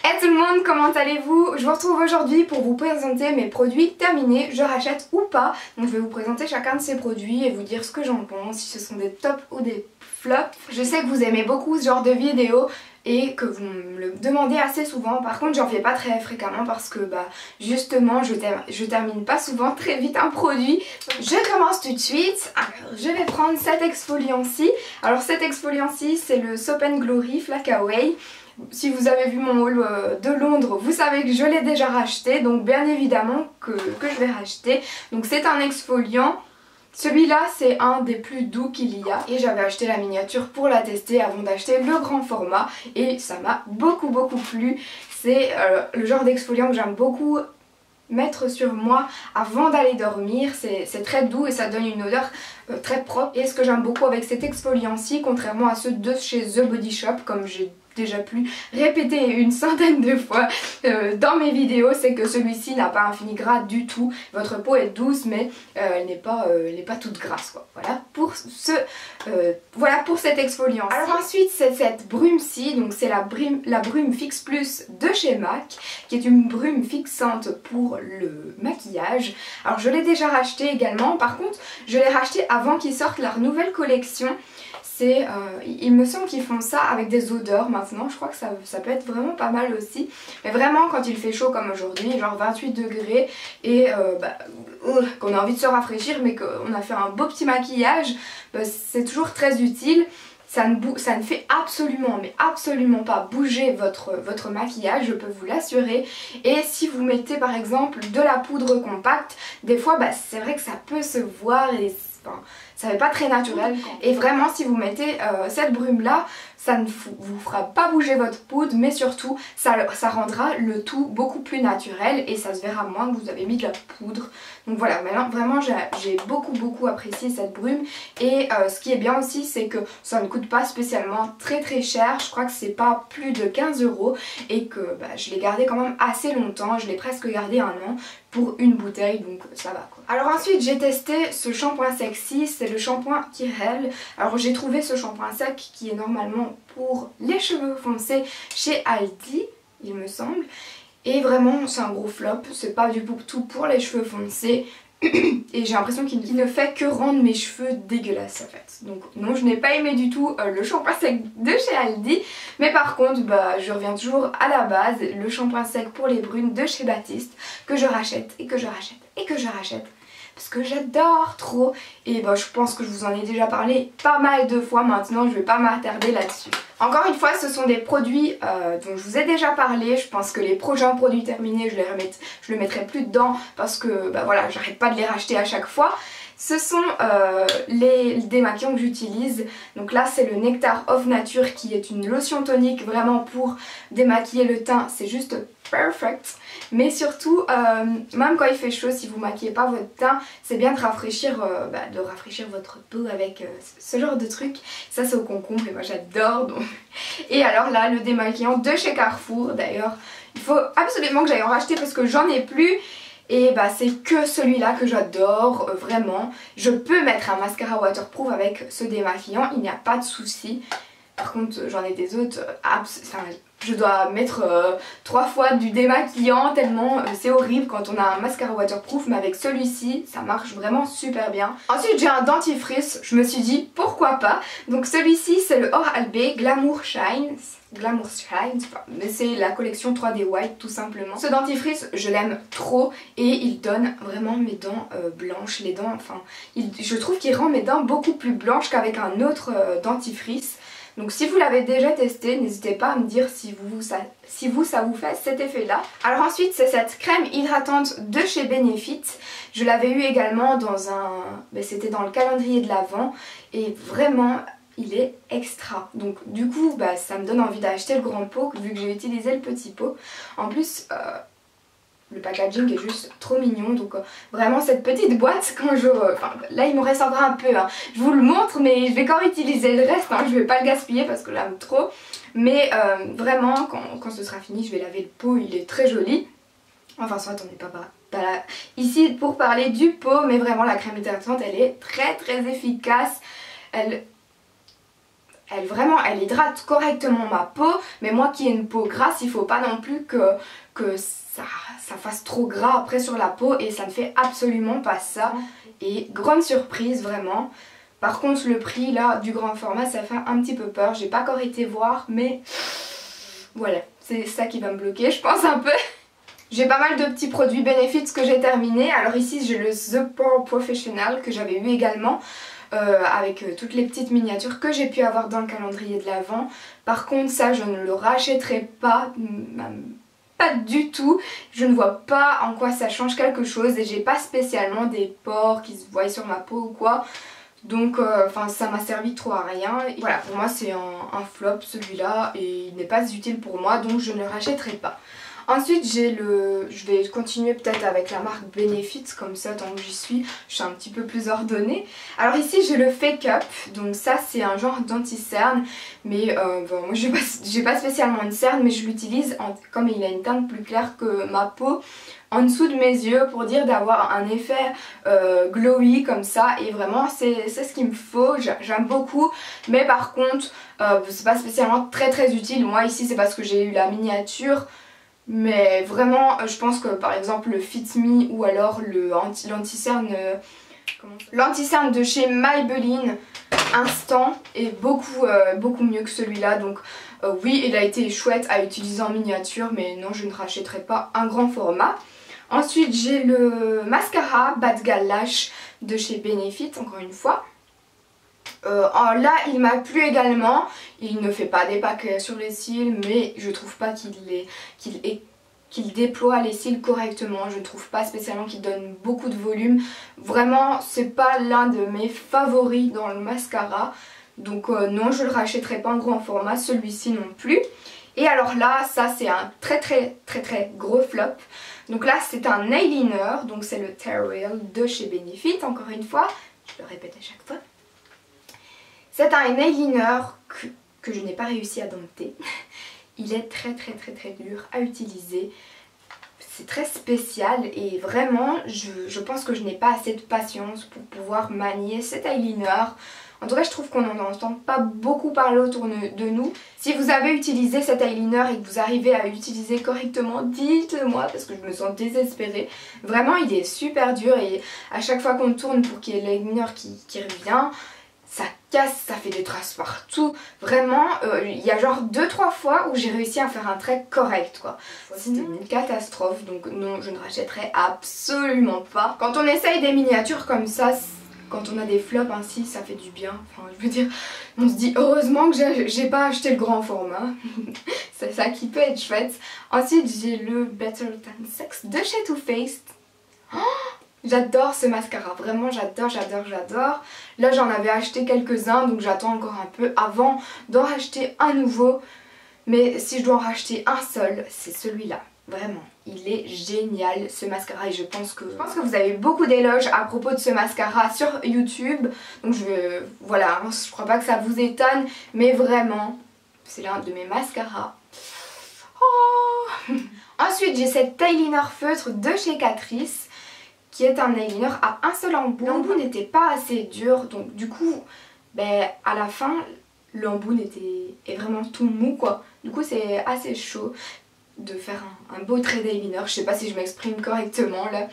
Hey tout le monde, comment allez-vous? Je vous retrouve aujourd'hui pour vous présenter mes produits terminés, je rachète ou pas. Donc je vais vous présenter chacun de ces produits et vous dire ce que j'en pense, si ce sont des tops ou des flops. Je sais que vous aimez beaucoup ce genre de vidéos et que vous me le demandez assez souvent. Par contre j'en fais pas très fréquemment parce que justement je termine pas souvent très vite un produit. Je commence tout de suite. Alors je vais prendre cet exfoliant-ci. Alors cet exfoliant-ci c'est le Soap & Glory Flakaway. Si vous avez vu mon haul de Londres, vous savez que je l'ai déjà racheté, donc bien évidemment que je vais racheter. Donc c'est un exfoliant. Celui-là c'est un des plus doux qu'il y a et j'avais acheté la miniature pour la tester avant d'acheter le grand format et ça m'a beaucoup plu. C'est le genre d'exfoliant que j'aime beaucoup mettre sur moi avant d'aller dormir. C'est très doux et ça donne une odeur très propre. Et ce que j'aime beaucoup avec cet exfoliant-ci, contrairement à ceux de chez The Body Shop, comme j'ai déjà pu répéter une centaine de fois dans mes vidéos, c'est que celui-ci n'a pas un fini gras du tout. Votre peau est douce mais elle n'est pas toute grasse quoi. Voilà pour cet exfoliant. Alors ensuite c'est cette brume-ci, donc c'est la brume Fix Plus de chez MAC, qui est une brume fixante pour le maquillage. Alors je l'ai déjà racheté également, par contre je l'ai racheté avant qu'ils sortent leur nouvelle collection. Il me semble qu'ils font ça avec des odeurs maintenant, je crois que ça peut être vraiment pas mal aussi. Mais vraiment quand il fait chaud comme aujourd'hui, genre 28 degrés et qu'on a envie de se rafraîchir mais qu'on a fait un beau petit maquillage, c'est toujours très utile. Ça ne fait absolument pas bouger votre maquillage, je peux vous l'assurer. Et si vous mettez par exemple de la poudre compacte, des fois c'est vrai que ça peut se voir et ça fait pas très naturel. Et vraiment si vous mettez cette brume là, ça ne vous fera pas bouger votre poudre, mais surtout ça rendra le tout beaucoup plus naturel et ça se verra moins que vous avez mis de la poudre. Donc voilà, maintenant vraiment j'ai beaucoup apprécié cette brume. Et ce qui est bien aussi c'est que ça ne coûte pas spécialement très cher. Je crois que c'est pas plus de 15 € et que je l'ai gardé quand même assez longtemps. Je l'ai presque gardé 1 an pour une bouteille, donc ça va quoi. Alors ensuite j'ai testé ce shampoing sexy, c'est le shampoing Kirel. Alors j'ai trouvé ce shampoing sec qui est normalement pour les cheveux foncés chez Aldi, il me semble. Et vraiment c'est un gros flop, c'est pas du tout pour les cheveux foncés. Et j'ai l'impression qu'il ne fait que rendre mes cheveux dégueulasses en fait. Donc non, je n'ai pas aimé du tout le shampoing sec de chez Aldi. Mais par contre je reviens toujours à la base, le shampoing sec pour les brunes de chez Baptiste, que je rachète et que je rachète et que je rachète parce que j'adore trop. Et je pense que je vous en ai déjà parlé pas mal de fois maintenant, je vais pas m'attarder là-dessus. Encore une fois ce sont des produits dont je vous ai déjà parlé. Je pense que les prochains produits terminés je les mettrai plus dedans parce que voilà, j'arrête pas de les racheter à chaque fois. Ce sont les démaquillants que j'utilise. Donc là c'est le Nectar of Nature qui est une lotion tonique vraiment pour démaquiller le teint. C'est juste perfect. Mais surtout même quand il fait chaud, si vous maquillez pas votre teint, c'est bien de rafraîchir votre peau avec ce genre de truc. Ça c'est au concombre et moi j'adore donc. Et alors là le démaquillant de chez Carrefour, d'ailleurs il faut absolument que j'aille en racheter parce que j'en ai plus. Et c'est que celui-là que j'adore, vraiment. Je peux mettre un mascara waterproof avec ce démaquillant, il n'y a pas de souci. Par contre j'en ai des autres, je dois mettre 3 fois du démaquillant tellement c'est horrible quand on a un mascara waterproof. Mais avec celui-ci ça marche vraiment super bien. Ensuite j'ai un dentifrice, je me suis dit pourquoi pas. Donc celui-ci c'est le Oral-B Glamour Shines, mais c'est la collection 3D White tout simplement. Ce dentifrice je l'aime trop et il donne vraiment mes dents blanches, les dents, je trouve qu'il rend mes dents beaucoup plus blanches qu'avec un autre dentifrice. Donc si vous l'avez déjà testé, n'hésitez pas à me dire si ça vous fait cet effet là. Alors ensuite c'est cette crème hydratante de chez Benefit. Je l'avais eu également dans c'était dans le calendrier de l'Avent et vraiment il est extra. Donc du coup ça me donne envie d'acheter le grand pot vu que j'ai utilisé le petit pot. En plus le packaging est juste trop mignon, donc vraiment cette petite boîte quand là il me reste encore un peu, je vous le montre mais je vais quand même utiliser le reste, je vais pas le gaspiller parce que j'aime trop. Mais vraiment quand ce sera fini je vais laver le pot, il est très joli. Enfin soit on n'est pas là ici pour parler du pot, mais vraiment la crème hydratante elle est très efficace. elle hydrate correctement ma peau, mais moi qui ai une peau grasse, il faut pas non plus que ça fasse trop gras après sur la peau, et ça ne fait absolument pas ça. Et grande surprise vraiment. Par contre le prix là du grand format, ça fait un petit peu peur. J'ai pas encore été voir, mais voilà, c'est ça qui va me bloquer je pense un peu. J'ai pas mal de petits produits Benefits que j'ai terminés. Alors ici j'ai le The Pore Professional que j'avais eu également. Avec toutes les petites miniatures que j'ai pu avoir dans le calendrier de l'Avent. Par contre ça je ne le rachèterai pas, pas du tout. Je ne vois pas en quoi ça change quelque chose et j'ai pas spécialement des pores qui se voient sur ma peau ou quoi. Donc ça m'a servi trop à rien. Et voilà, pour moi c'est un flop celui-là et il n'est pas utile pour moi, donc je ne le rachèterai pas. Ensuite je vais continuer peut-être avec la marque Benefits, comme ça tant que j'y suis, je suis un petit peu plus ordonnée. Alors ici j'ai le Fake Up, donc ça c'est un genre d'anti-cerne, mais bon, moi j'ai pas spécialement une cerne, mais je l'utilise comme il a une teinte plus claire que ma peau, en dessous de mes yeux, pour dire d'avoir un effet glowy comme ça, et vraiment c'est ce qu'il me faut, j'aime beaucoup. Mais par contre c'est pas spécialement très utile. Moi ici c'est parce que j'ai eu la miniature. Mais vraiment je pense que par exemple le Fit Me ou alors l'anti-cerne de chez Maybelline Instant est beaucoup mieux que celui-là. Donc oui, il a été chouette à utiliser en miniature, mais non, je ne rachèterai pas un grand format. Ensuite j'ai le mascara Bad Gal Lash de chez Benefit, encore une fois. Là il m'a plu également, il ne fait pas des paquets sur les cils, mais je trouve pas qu'il déploie les cils correctement. Je trouve pas spécialement qu'il donne beaucoup de volume. Vraiment c'est pas l'un de mes favoris dans le mascara, donc non, je le rachèterai pas en grand format, celui-ci non plus. Et alors là, ça c'est un très gros flop. Donc là c'est un eyeliner, donc c'est le Terreal de chez Benefit, encore une fois, je le répète à chaque fois. C'est un eyeliner que je n'ai pas réussi à dompter. Il est très dur à utiliser. C'est très spécial et vraiment je pense que je n'ai pas assez de patience pour pouvoir manier cet eyeliner. En tout cas je trouve qu'on n'en entend pas beaucoup parler autour de nous. Si vous avez utilisé cet eyeliner et que vous arrivez à l'utiliser correctement, dites-le moi parce que je me sens désespérée. Vraiment il est super dur et à chaque fois qu'on tourne pour qu'il y ait l'eyeliner qui revient, ça casse, ça fait des traces partout. Vraiment, il y a genre 2-3 fois où j'ai réussi à faire un trait correct quoi. C'était une catastrophe, donc non, je ne rachèterai absolument pas. Quand on essaye des miniatures comme ça, quand on a des flops ainsi, ça fait du bien. Enfin, je veux dire, on se dit heureusement que j'ai pas acheté le grand format. C'est ça qui peut être chouette. Ensuite, j'ai le Better Than Sex de chez Too Faced. Oh, j'adore ce mascara, vraiment j'adore. Là j'en avais acheté quelques-uns, donc j'attends encore un peu avant d'en racheter un nouveau. Mais si je dois en racheter un seul, c'est celui-là. Vraiment, il est génial ce mascara et je pense que vous avez beaucoup d'éloges à propos de ce mascara sur YouTube. Donc voilà, je crois pas que ça vous étonne, mais vraiment, c'est l'un de mes mascaras. Oh. Ensuite j'ai cet eyeliner feutre de chez Catrice, qui est un eyeliner à un seul embout. L'embout n'était pas assez dur, donc du coup, à la fin, l'embout est vraiment tout mou quoi. Du coup c'est assez chaud de faire un beau trait d'eyeliner. Je sais pas si je m'exprime correctement là.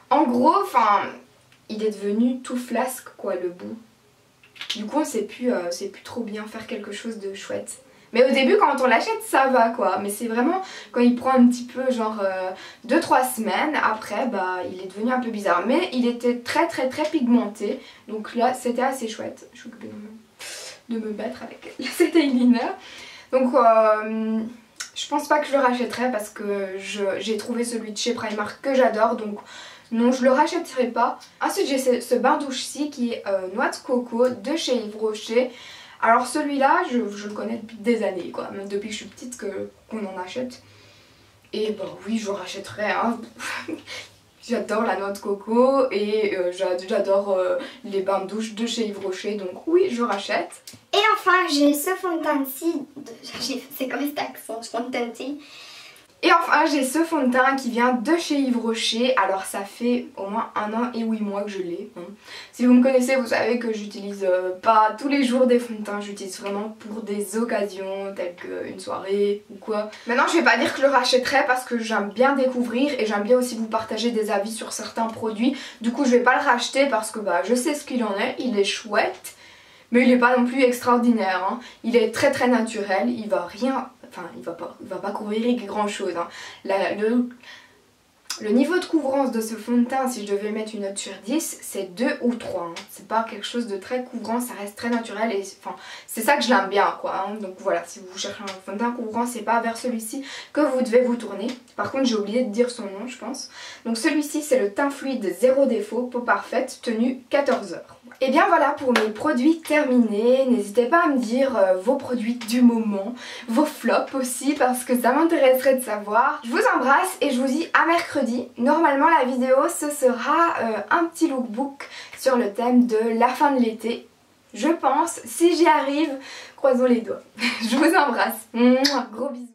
En gros, il est devenu tout flasque quoi le bout. Du coup on sait plus trop bien faire quelque chose de chouette. Mais au début quand on l'achète ça va quoi, mais c'est vraiment quand il prend un petit peu genre 2-3 semaines après il est devenu un peu bizarre. Mais il était très pigmenté, donc là c'était assez chouette. Je suis occupée de me battre avec cet eyeliner. Donc je pense pas que je le rachèterai parce que j'ai trouvé celui de chez Primark que j'adore, donc non je le rachèterai pas. Ensuite j'ai ce bain douche-ci qui est noix de coco de chez Yves Rocher. Alors celui-là je le connais depuis des années quoi, même depuis que je suis petite qu'on en achète. Et oui je le rachèterai hein. J'adore la noix de coco et j'adore les bains de douche de chez Yves Rocher, donc oui je rachète. Et enfin j'ai ce fond de teint-ci, c'est comme cet accent, fond de teint-ci. Et enfin j'ai ce fond de teint qui vient de chez Yves Rocher. Alors ça fait au moins 1 an et 8 mois que je l'ai. Si vous me connaissez vous savez que j'utilise pas tous les jours des fonds de teint. J'utilise vraiment pour des occasions telles qu'une soirée ou quoi. Maintenant je vais pas dire que je le rachèterai parce que j'aime bien découvrir et j'aime bien aussi vous partager des avis sur certains produits. Du coup je vais pas le racheter parce que bah, je sais ce qu'il en est, il est chouette. Mais il n'est pas non plus extraordinaire, hein. Il est très très naturel, il va rien, enfin il va pas couvrir grand chose, hein. Le niveau de couvrance de ce fond de teint, si je devais mettre une note sur 10, c'est 2 ou 3, hein. C'est pas quelque chose de très couvrant, ça reste très naturel et enfin, c'est ça que je l'aime bien quoi, hein. Donc voilà, si vous cherchez un fond de teint couvrant, c'est pas vers celui-ci que vous devez vous tourner. Par contre j'ai oublié de dire son nom je pense. Donc celui-ci c'est le teint fluide zéro défaut, peau parfaite, tenue 14 heures. Et bien voilà pour mes produits terminés. N'hésitez pas à me dire vos produits du moment, vos flops aussi parce que ça m'intéresserait de savoir. Je vous embrasse et je vous dis à mercredi. Normalement la vidéo ce sera un petit lookbook sur le thème de la fin de l'été. Je pense, si j'y arrive, croisons les doigts. Je vous embrasse. Mouah, gros bisous.